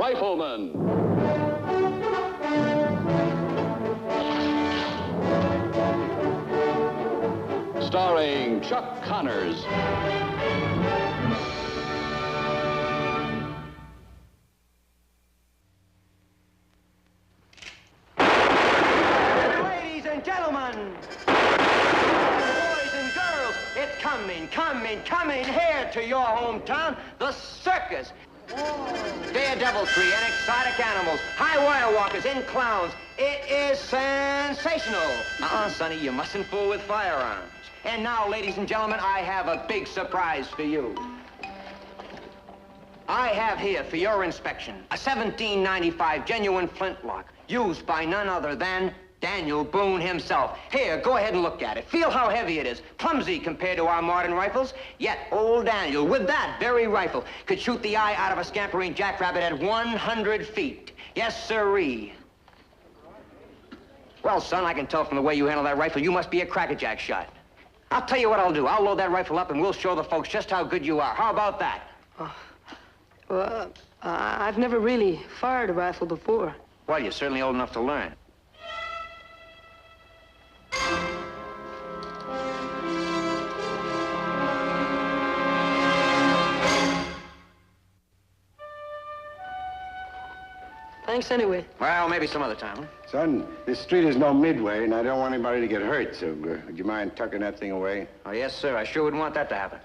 Rifleman. Starring Chuck Connors. Ladies and gentlemen, boys and girls, it's coming here to your hometown, the circus. Daredeviltry and exotic animals, high wire walkers and clowns. It is sensational. Sonny, you mustn't fool with firearms. And now, ladies and gentlemen, I have a big surprise for you. I have here for your inspection a 1795 genuine flintlock used by none other than Daniel Boone himself. Here, go ahead and look at it. Feel how heavy it is. Clumsy compared to our modern rifles. Yet old Daniel, with that very rifle, could shoot the eye out of a scampering jackrabbit at 100 feet. Yes, sirree. Well, son, I can tell from the way you handle that rifle, you must be a crackerjack shot. I'll tell you what I'll do. I'll load that rifle up and we'll show the folks just how good you are. How about that? Well, I've never really fired a rifle before. Well, you're certainly old enough to learn. Thanks anyway. Well, maybe some other time, huh? Son, this street is no midway, and I don't want anybody to get hurt, so would you mind tucking that thing away? Oh, yes, sir. I sure wouldn't want that to happen.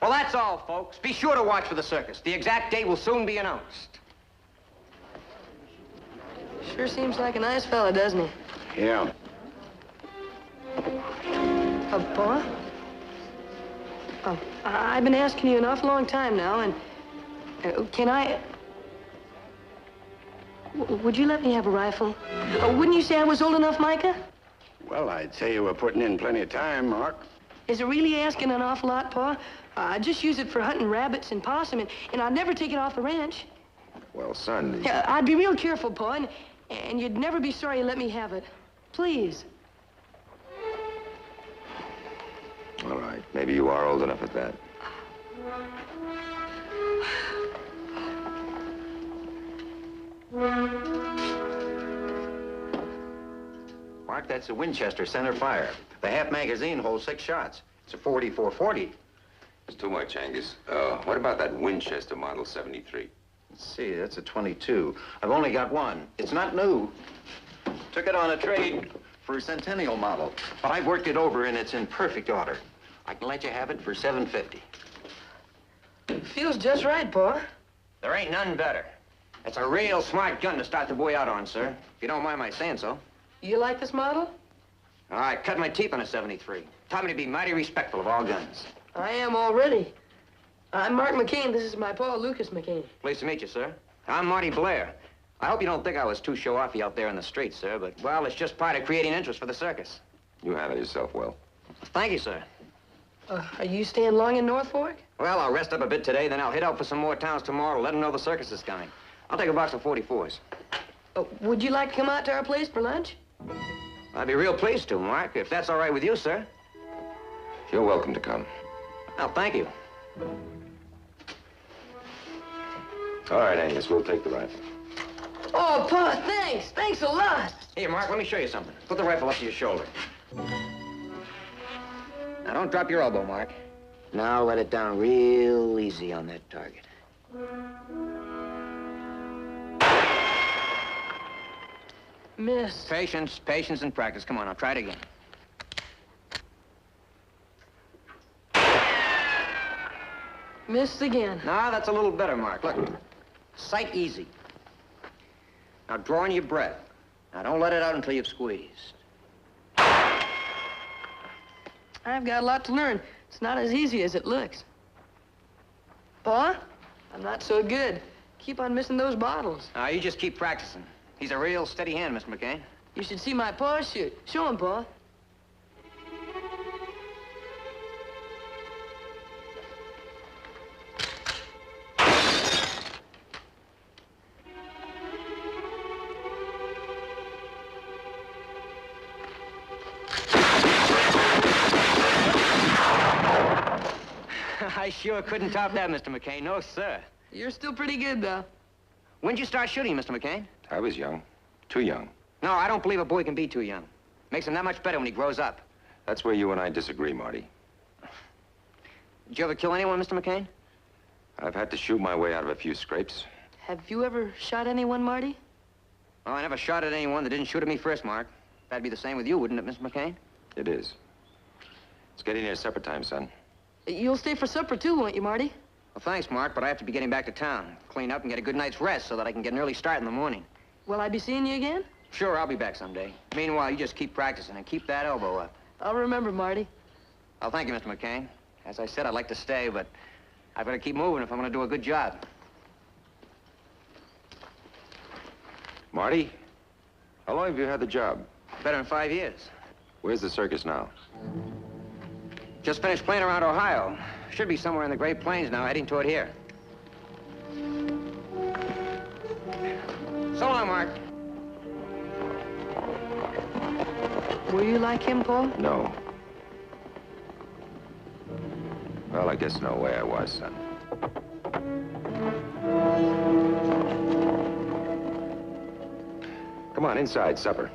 Well, that's all, folks. Be sure to watch for the circus. The exact date will soon be announced. Sure seems like a nice fella, doesn't he? Yeah. Pa? I've been asking you an awful long time now, and can I... Would you let me have a rifle? Wouldn't you say I was old enough, Micah? Well, I'd say you were putting in plenty of time, Mark. Is it really asking an awful lot, Pa? I just use it for hunting rabbits and possum, and I'd never take it off the ranch. Well, son... Yeah, I'd be real careful, Pa, and you'd never be sorry you let me have it. Please. All right, maybe you are old enough at that. Mark, that's a Winchester center fire. The half magazine holds 6 shots. It's a 44-40. It's too much, Angus. What about that Winchester Model 73? Let's see, that's a 22. I've only got one. It's not new. Took it on a trade for a Centennial model. But I've worked it over and it's in perfect order. I can let you have it for $750. Feels just right, Pa. There ain't none better. It's a real smart gun to start the boy out on, sir. If you don't mind my saying so. You like this model? I cut my teeth on a 73. Taught me to be mighty respectful of all guns. I am already. I'm Mark McCain. This is my pa, Lucas McCain. Pleased to meet you, sir. I'm Marty Blair. I hope you don't think I was too show-offy out there in the streets, sir, but, well, it's just part of creating interest for the circus. You handle yourself well. Thank you, sir. Are you staying long in North Fork? Well, I'll rest up a bit today, then I'll head out for some more towns tomorrow to let them know the circus is coming. I'll take a box of 44s. Would you like to come out to our place for lunch? I'd be real pleased to, Mark, if that's all right with you, sir. You're welcome to come. Well, thank you. All right, Angus, we'll take the rifle. Oh, Pa, thanks. Thanks a lot. Here, Mark, let me show you something. Put the rifle up to your shoulder. Now, don't drop your elbow, Mark. Now, let it down real easy on that target. Missed. Patience, patience, and practice. Come on, I'll try it again. Missed again. Now, that's a little better, Mark. Look, sight easy. Now, draw in your breath. Now, don't let it out until you've squeezed. I've got a lot to learn. It's not as easy as it looks. Pa, I'm not so good. Keep on missing those bottles. Now, you just keep practicing. He's a real steady hand, Mr. McCain. You should see my pa shoot. Show him, Pa. I sure couldn't top that, Mr. McCain. No, sir. You're still pretty good, though. When'd you start shooting, Mr. McCain? I was young. Too young. No, I don't believe a boy can be too young. Makes him that much better when he grows up. That's where you and I disagree, Marty. Did you ever kill anyone, Mr. McCain? I've had to shoot my way out of a few scrapes. Have you ever shot anyone, Marty? Well, I never shot at anyone that didn't shoot at me first, Mark. That'd be the same with you, wouldn't it, Mr. McCain? It is. It's getting near supper time, son. You'll stay for supper, too, won't you, Marty? Well, thanks, Mark, but I have to be getting back to town. Clean up and get a good night's rest so that I can get an early start in the morning. Will I be seeing you again? Sure, I'll be back someday. Meanwhile, you just keep practicing and keep that elbow up. I'll remember, Marty. Well, thank you, Mr. McCain. As I said, I'd like to stay, but I better keep moving if I'm going to do a good job. Marty, how long have you had the job? Better than 5 years. Where's the circus now? Just finished playing around Ohio. Should be somewhere in the Great Plains now, heading toward here. So long, Mark. Were you like him, Paul? No. Well, I guess in a way I was, son. Come on, inside, supper.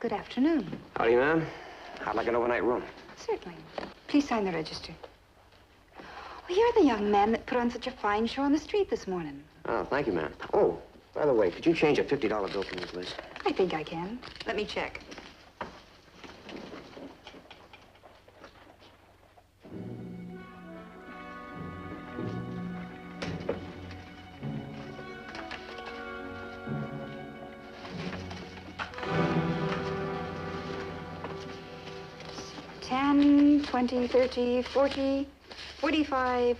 Good afternoon. Howdy, ma'am. I'd like an overnight room. Certainly. Please sign the register. Well, you're the young man that put on such a fine show on the street this morning. Oh, thank you, ma'am. Oh, by the way, could you change a $50 bill for me, please? I think I can. Let me check. $10, $20, $30, $40, $45,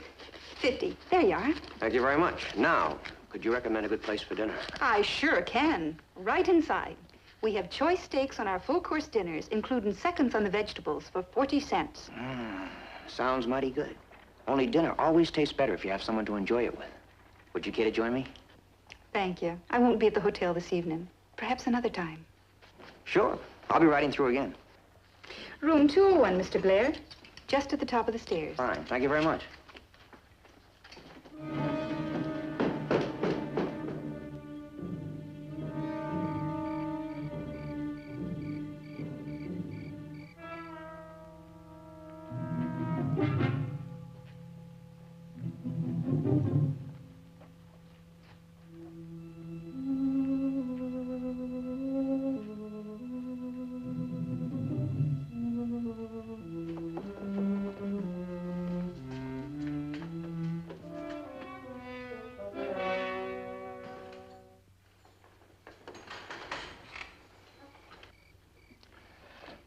$50. There you are. Thank you very much. Now, could you recommend a good place for dinner? I sure can. Right inside. We have choice steaks on our full-course dinners, including seconds on the vegetables for 40 cents. Sounds mighty good. Only dinner always tastes better if you have someone to enjoy it with. Would you care to join me? Thank you. I won't be at the hotel this evening. Perhaps another time. Sure. I'll be riding through again. Room 201, Mr. Blair. Just at the top of the stairs. Fine. Thank you very much.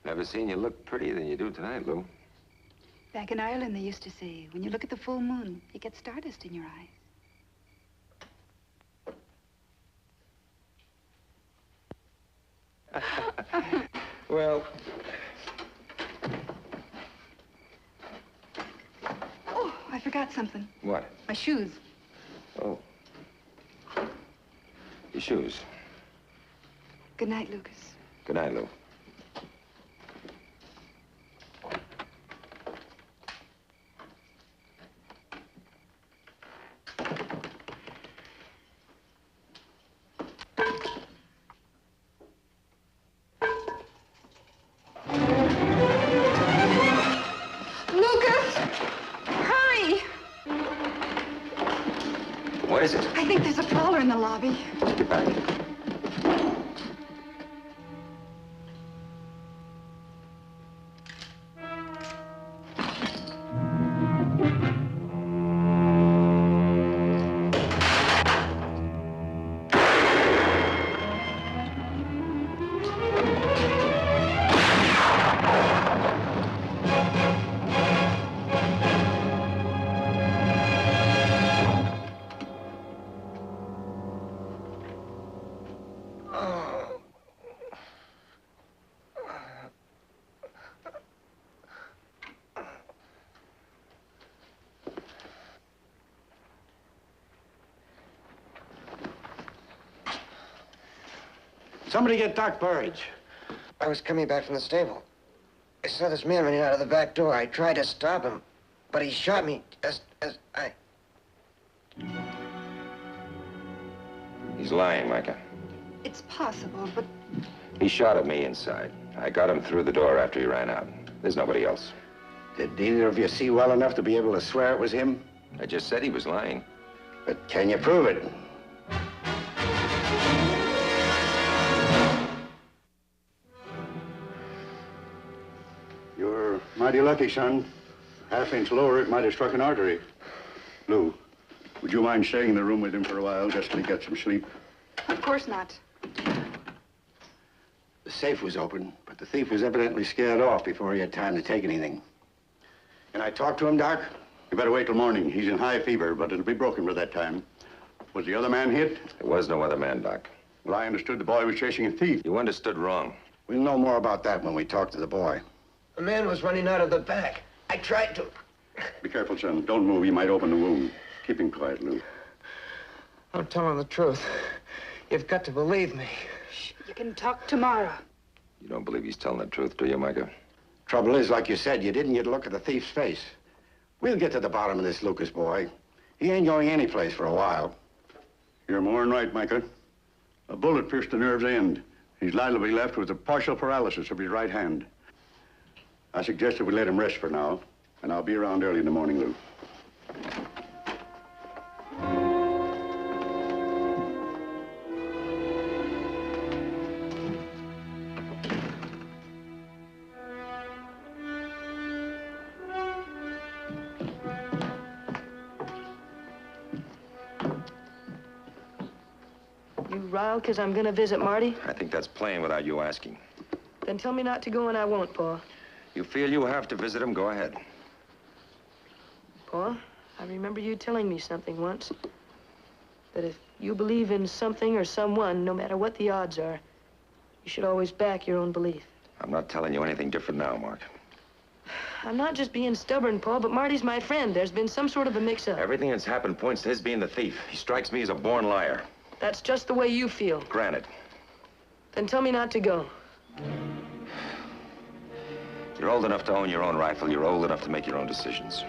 Never seen you look prettier than you do tonight, Lou. Back in Ireland, they used to say, when you look at the full moon, you get stardust in your eyes. Well, Oh, I forgot something. what? My shoes. Oh. Your shoes. Good night, Lucas. Good night, Lou. Lucas! Hurry! What is it? I think there's a prowler in the lobby. Get back. Somebody get Doc Burridge. I was coming back from the stable. I saw this man running out of the back door. I tried to stop him, but he shot me as I... He's lying, Micah. It's possible, but He shot at me inside. I got him through the door after he ran out. There's nobody else. Did either of you see well enough to be able to swear it was him? I just said he was lying. But can you prove it? You're mighty lucky, son. Half-inch lower, it might have struck an artery. Lou, would you mind staying in the room with him for a while, just till he gets some sleep? of course not. The safe was open, but the thief was evidently scared off before he had time to take anything. Can I talk to him, Doc? You better wait till morning. He's in high fever, but it'll be broken by that time. Was the other man hit? There was no other man, Doc. Well, I understood the boy was chasing a thief. You understood wrong. We'll know more about that when we talk to the boy. The man was running out of the back. I tried to... Be careful, son. Don't move. He might open the wound. Keep him quiet, Lou. I'm telling the truth. You've got to believe me. You can talk tomorrow. You don't believe he's telling the truth, do you, Micah? Trouble is, like you said, you didn't get a look at the thief's face. We'll get to the bottom of this Lucas boy. He ain't going anyplace for a while. You're more than right, Micah. A bullet pierced the nerve's end. He's liable to be left with a partial paralysis of his right hand. I suggest that we let him rest for now, and I'll be around early in the morning, Lou. You riled because I'm gonna visit Marty? I think that's plain without you asking. Then tell me not to go and I won't, Pa. You feel you have to visit him, go ahead. Pa, I remember you telling me something once. That if you believe in something or someone, no matter what the odds are, you should always back your own belief. I'm not telling you anything different now, Mark. I'm not just being stubborn, Pa, but Marty's my friend. There's been some sort of a mix-up. Everything that's happened points to his being the thief. He strikes me as a born liar. That's just the way you feel. Granted. Then tell me not to go. You're old enough to own your own rifle. You're old enough to make your own decisions.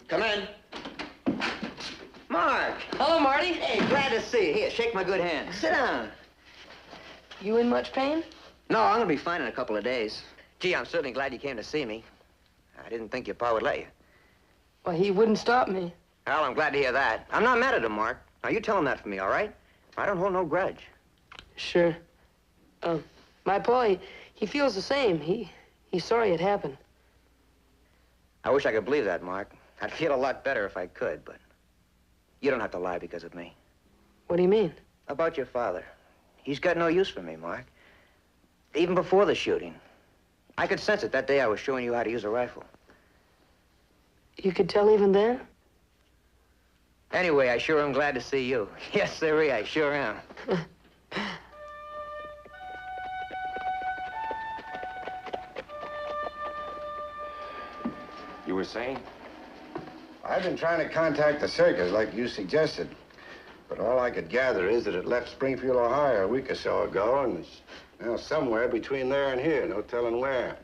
Come in. Mark. Hello, Marty. Hey, glad to see you. Here, shake my good hand. Sit down. You in much pain? No, I'm gonna be fine in a couple of days. Gee, I'm certainly glad you came to see me. I didn't think your pa would let you. Well, he wouldn't stop me. Well, I'm glad to hear that. I'm not mad at him, Mark. Now, you tell him that for me, all right? I don't hold no grudge. Sure. My Pa, he feels the same. He's sorry it happened. I wish I could believe that, Mark. I'd feel a lot better if I could, but you don't have to lie because of me. What do you mean? About your father. He's got no use for me, Mark. Even before the shooting. I could sense it that day I was showing you how to use a rifle. You could tell even then? Anyway, I sure am glad to see you. Yes, sirree, I sure am. You were saying? I've been trying to contact the circus like you suggested, but all I could gather is that it left Springfield, Ohio a week or so ago, and it's now somewhere between there and here, no telling where.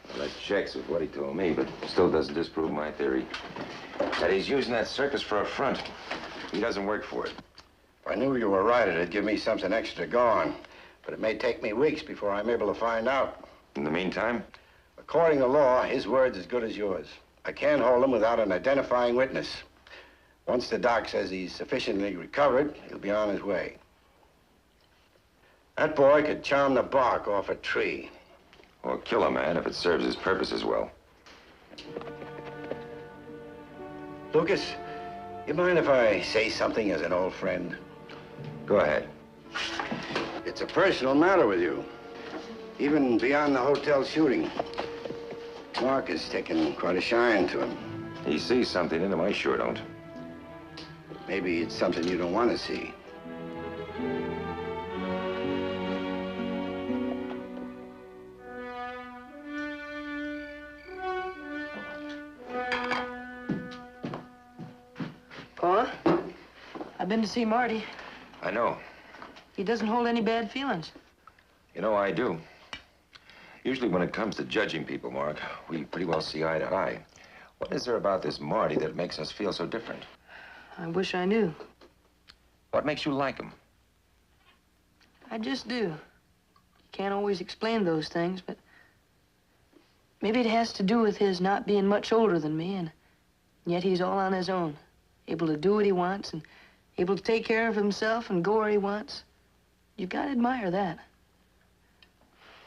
Well, that checks with what he told me, but still doesn't disprove my theory. That he's using that circus for a front. He doesn't work for it. If I knew you were right, it'd give me something extra to go on, but it may take me weeks before I'm able to find out. In the meantime? According to law, his word's as good as yours. I can't hold him without an identifying witness. Once the doc says he's sufficiently recovered, he'll be on his way. That boy could charm the bark off a tree. Or kill a man if it serves his purpose as well. Lucas, you mind if I say something as an old friend? Go ahead. It's a personal matter with you, even beyond the hotel shooting. Mark is taking quite a shine to him. He sees something in him I sure don't. Maybe it's something you don't want to see. Pa, I've been to see Marty. I know. He doesn't hold any bad feelings. You know, I do. Usually when it comes to judging people, Mark, we pretty well see eye to eye. What is there about this Marty that makes us feel so different? I wish I knew. What makes you like him? I just do. You can't always explain those things, but maybe it has to do with his not being much older than me, and yet he's all on his own, able to do what he wants and able to take care of himself and go where he wants. You've got to admire that.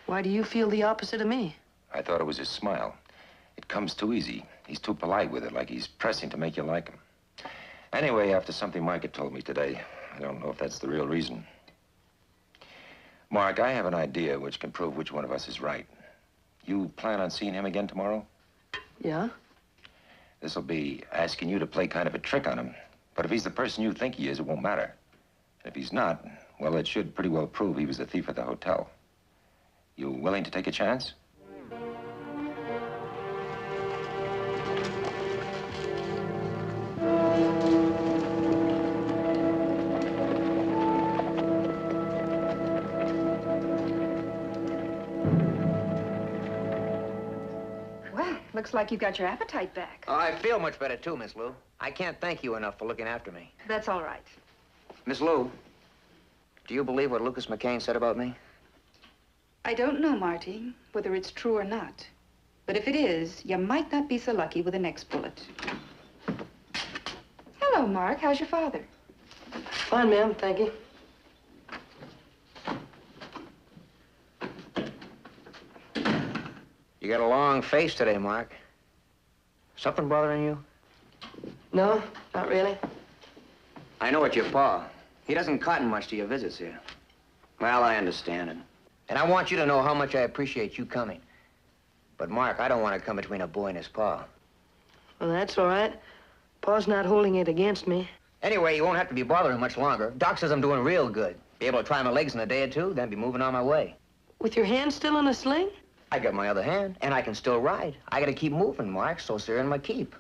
Why do you feel the opposite of me? I thought it was his smile. It comes too easy. He's too polite with it, like he's pressing to make you like him. Anyway, after something Mike had told me today, I don't know if that's the real reason. Mark, I have an idea which can prove which one of us is right. You plan on seeing him again tomorrow? Yeah? This'll be asking you to play kind of a trick on him. But if he's the person you think he is, it won't matter. And if he's not, well, it should pretty well prove he was the thief at the hotel. You willing to take a chance? Well, looks like you've got your appetite back. Oh, I feel much better, too, Miss Lou. I can't thank you enough for looking after me. That's all right. Miss Lou, do you believe what Lucas McCain said about me? I don't know, Marty, whether it's true or not. But if it is, you might not be so lucky with the next bullet. Hello, Mark. How's your father? Fine, ma'am. Thank you. You got a long face today, Mark. Something bothering you? No, not really. I know it's your pa. He doesn't cotton much to your visits here. Well, I understand it. And I want you to know how much I appreciate you coming. But, Mark, I don't want to come between a boy and his pa. Well, that's all right. Pa's not holding it against me. Anyway, you won't have to be bothering much longer. Doc says I'm doing real good. Be able to try my legs in a day or two, then be moving on my way. With your hand still in a sling? I got my other hand, and I can still ride. I gotta keep moving, Mark, so's they're in my keep.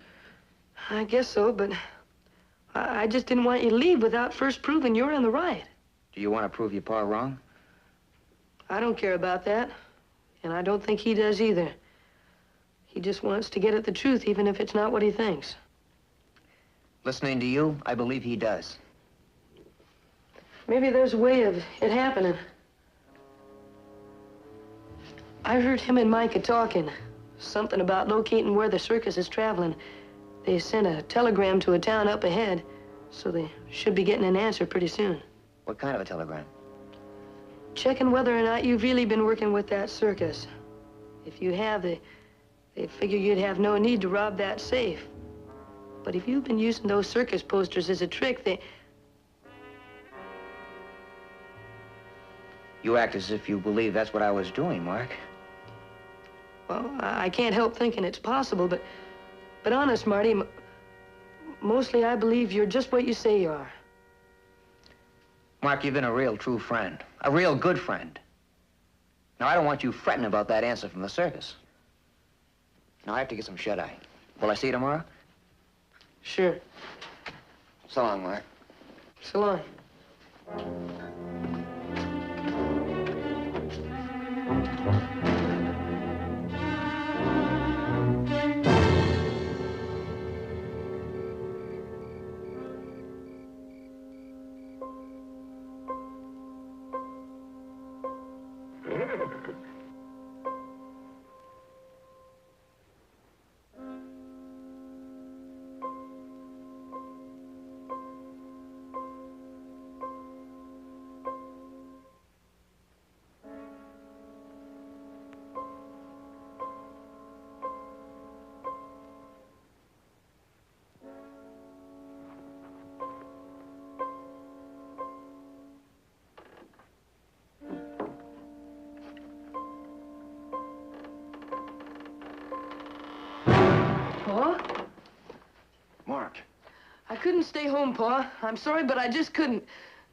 I guess so, but I just didn't want you to leave without first proving you're in the right. Do you want to prove your pa wrong? I don't care about that, and I don't think he does either. He just wants to get at the truth, even if it's not what he thinks. Listening to you, I believe he does. Maybe there's a way of it happening. I heard him and Micah talking. Something about locating where the circus is traveling. They sent a telegram to a town up ahead, so they should be getting an answer pretty soon. What kind of a telegram? Checking whether or not you've really been working with that circus. If you have, they figure you'd have no need to rob that safe. But if you've been using those circus posters as a trick, You act as if you believe that's what I was doing, Mark. Well, I can't help thinking it's possible, but honest, Marty, mostly I believe you're just what you say you are. Mark, you've been a real true friend. A real good friend. Now, I don't want you fretting about that answer from the circus. Now, I have to get some shut-eye. Will I see you tomorrow? Sure. So long, Mark. So long. couldn't stay home, Pa. I'm sorry, but I just couldn't.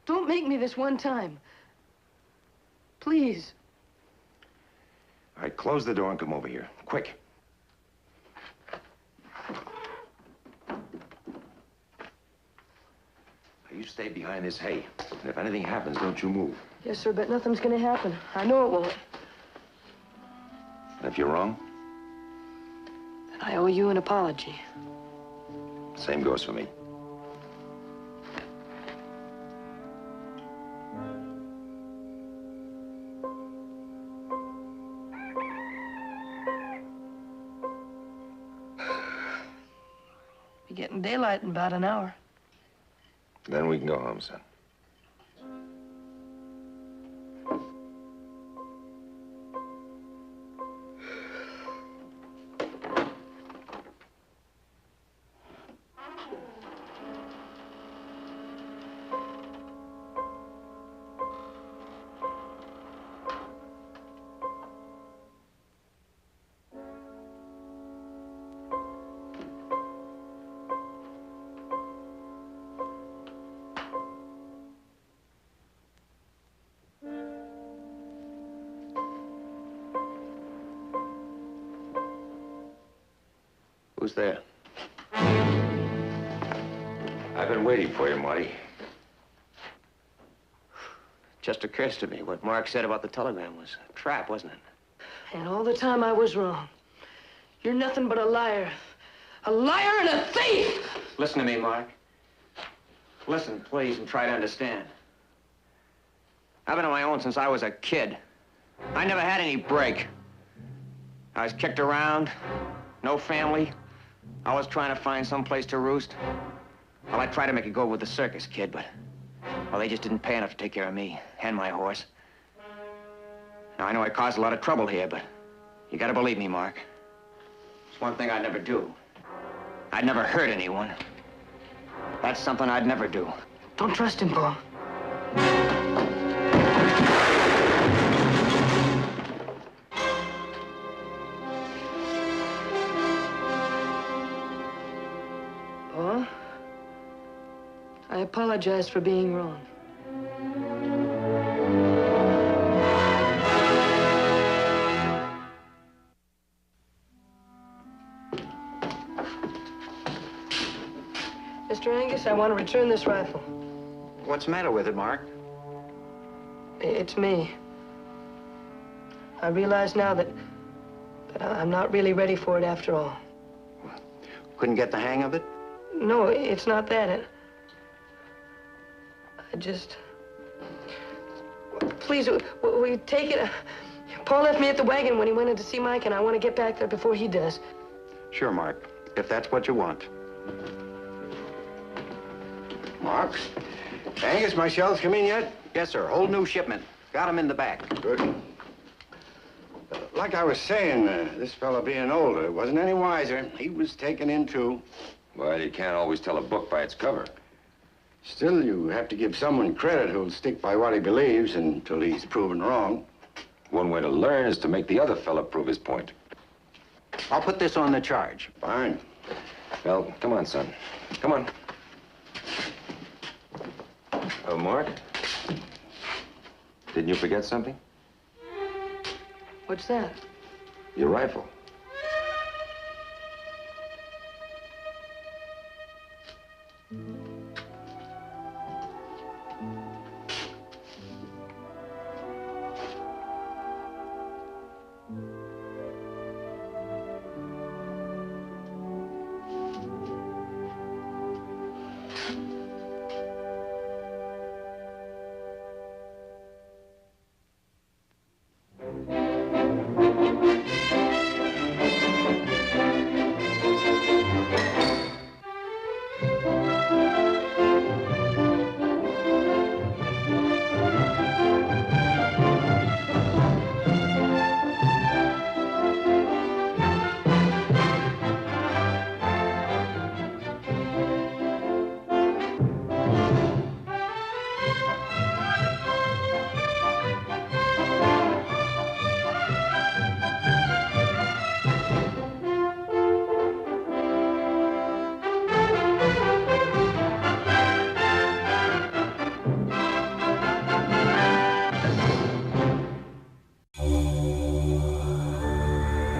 Don't make me this one time. Please. All right, close the door and come over here. Quick. You stay behind this hay. And if anything happens, don't you move. Yes, sir, but nothing's gonna happen. I know it won't. And if you're wrong, Then I owe you an apology. same goes for me. Be getting daylight in about an hour. Then we can go home, son. Who's there? I've been waiting for you, Marty. Just occurs to me what Mark said about the telegram was a trap, wasn't it? And all the time I was wrong. You're nothing but a liar. A liar and a thief! Listen to me, Mark. Listen, please, and try to understand. I've been on my own since I was a kid. I never had any break. I was kicked around, no family. Always trying to find some place to roost. Well, I tried to make it go with the circus, kid, but... well, they just didn't pay enough to take care of me and my horse. Now, I know I caused a lot of trouble here, but you gotta believe me, Mark. It's one thing I'd never do. I'd never hurt anyone. That's something I'd never do. Don't trust him, Paul. Paul, I apologize for being wrong. Mr. Angus, I want to return this rifle. What's the matter with it, Mark? It's me. I realize now that I'm not really ready for it after all. Couldn't get the hang of it? No, it's not that. I just... Please, will you take it? Paul left me at the wagon when he went in to see Mike, and I want to get back there before he does. Sure, Mark, if that's what you want. Mark? Angus, my shells come in yet? Yes, sir. Whole new shipment. Got 'em in the back. Good. Like I was saying, this fella being older wasn't any wiser. He was taken in, too. Well, you can't always tell a book by its cover. Still, you have to give someone credit who'll stick by what he believes until he's proven wrong. One way to learn is to make the other fella prove his point. I'll put this on the charge. Fine. Well, come on, son. Come on. Oh, Mark? Didn't you forget something? What's that? Your rifle.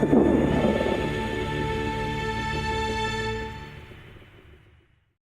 Lucas.